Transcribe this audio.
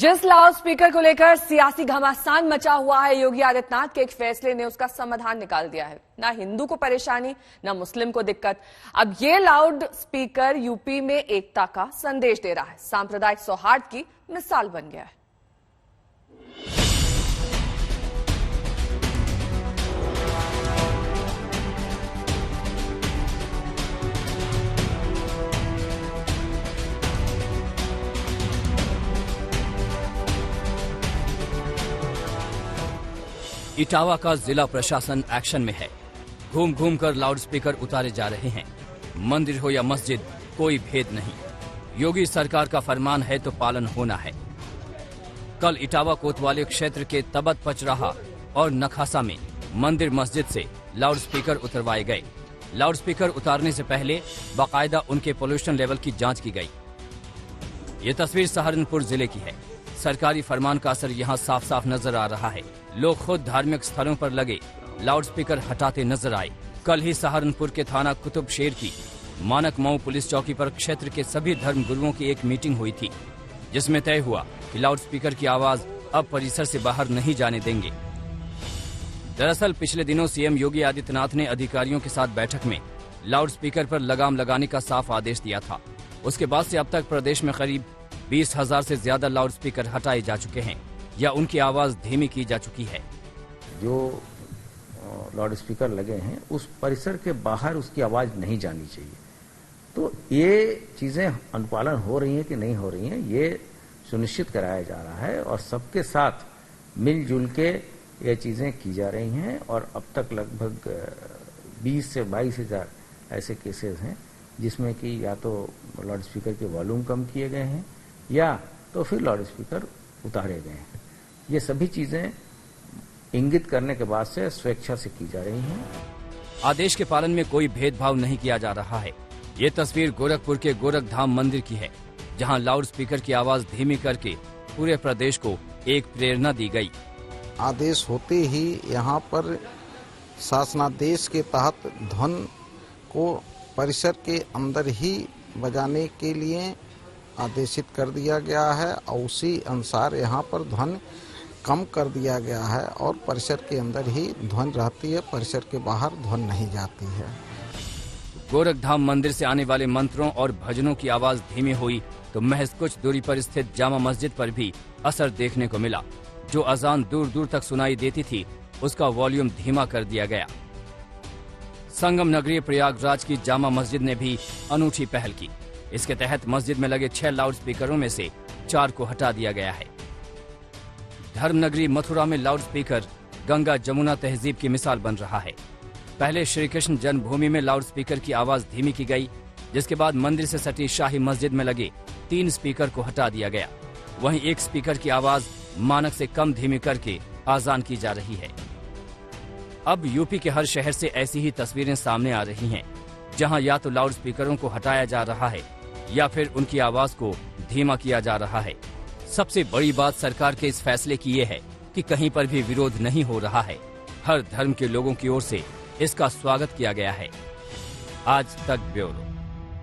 जिस loud speaker को लेकर सियासी घमासान मचा हुआ है, योगी आदित्यनाथ के एक फैसले ने उसका समाधान निकाल दिया है। ना हिंदू को परेशानी, ना मुस्लिम को दिक्कत। अब ये लाउड स्पीकर यूपी में एकता का संदेश दे रहा है, सांप्रदायिक सौहार्द की मिसाल बन गया है। इटावा का जिला प्रशासन एक्शन में है। घूम घूम कर लाउड स्पीकर उतारे जा रहे हैं। मंदिर हो या मस्जिद, कोई भेद नहीं। योगी सरकार का फरमान है तो पालन होना है। कल इटावा कोतवाली क्षेत्र के तबत पचराहा और नखासा में मंदिर मस्जिद से लाउड स्पीकर उतरवाए गए। लाउड स्पीकर उतारने से पहले बाकायदा उनके पोल्यूशन लेवल की जांच की गई। ये तस्वीर सहारनपुर जिले की है। सरकारी फरमान का असर यहाँ साफ साफ नजर आ रहा है। लोग खुद धार्मिक स्थलों पर लगे लाउड स्पीकर हटाते नजर आए। कल ही सहारनपुर के थाना कुतुब शेर की मानक मऊ पुलिस चौकी पर क्षेत्र के सभी धर्म गुरुओं की एक मीटिंग हुई थी, जिसमें तय हुआ कि लाउड स्पीकर की आवाज अब परिसर से बाहर नहीं जाने देंगे। दरअसल पिछले दिनों सीएम योगी आदित्यनाथ ने अधिकारियों के साथ बैठक में लाउड स्पीकर पर लगाम लगाने का साफ आदेश दिया था। उसके बाद से अब तक प्रदेश में करीब 20,000 से ज्यादा लाउड स्पीकर हटाए जा चुके हैं या उनकी आवाज धीमी की जा चुकी है। जो लाउड स्पीकर लगे हैं उस परिसर के बाहर उसकी आवाज नहीं जानी चाहिए। तो ये चीजें अनुपालन हो रही हैं कि नहीं हो रही हैं, ये सुनिश्चित कराया जा रहा है और सबके साथ मिलजुल के ये चीजें की जा रही हैं। और अब तक लगभग 20 से 22,000 ऐसे केसेस हैं जिसमें कि या तो लाउड स्पीकर के वॉल्यूम कम किए गए हैं या तो फिर लाउड स्पीकर उतारे गए हैं। ये सभी चीजें इंगित करने के बाद से स्वेच्छा से की जा रही हैं। आदेश के पालन में कोई भेदभाव नहीं किया जा रहा है। ये तस्वीर गोरखपुर के गोरखधाम मंदिर की है, जहां लाउड स्पीकर की आवाज धीमी करके पूरे प्रदेश को एक प्रेरणा दी गई। आदेश होते ही यहाँ पर शासनादेश के तहत ध्वन को परिसर के अंदर ही बजाने के लिए आदेशित कर दिया गया है और उसी अनुसार यहाँ पर ध्वन कम कर दिया गया है और परिसर के अंदर ही ध्वन रहती है, परिसर के बाहर ध्वन नहीं जाती है। गोरखधाम मंदिर से आने वाले मंत्रों और भजनों की आवाज धीमी हुई तो महज कुछ दूरी पर स्थित जामा मस्जिद पर भी असर देखने को मिला। जो अजान दूर दूर तक सुनाई देती थी, उसका वॉल्यूम धीमा कर दिया गया। संगम नगरी प्रयागराज की जामा मस्जिद ने भी अनूठी पहल की। इसके तहत मस्जिद में लगे 6 लाउड स्पीकरों में से 4 को हटा दिया गया है। धर्मनगरी मथुरा में लाउड स्पीकर गंगा जमुना तहजीब की मिसाल बन रहा है। पहले श्री कृष्ण जन्मभूमि में लाउड स्पीकर की आवाज धीमी की गई, जिसके बाद मंदिर से सटी शाही मस्जिद में लगे 3 स्पीकर को हटा दिया गया। वहीं एक स्पीकर की आवाज मानक से कम धीमी करके आजान की जा रही है। अब यूपी के हर शहर से ऐसी ही तस्वीरें सामने आ रही हैं, जहां या तो लाउड स्पीकरों को हटाया जा रहा है या फिर उनकी आवाज को धीमा किया जा रहा है। सबसे बड़ी बात सरकार के इस फैसले की ये है कि कहीं पर भी विरोध नहीं हो रहा है। हर धर्म के लोगों की ओर से इसका स्वागत किया गया है। आज तक ब्यूरो।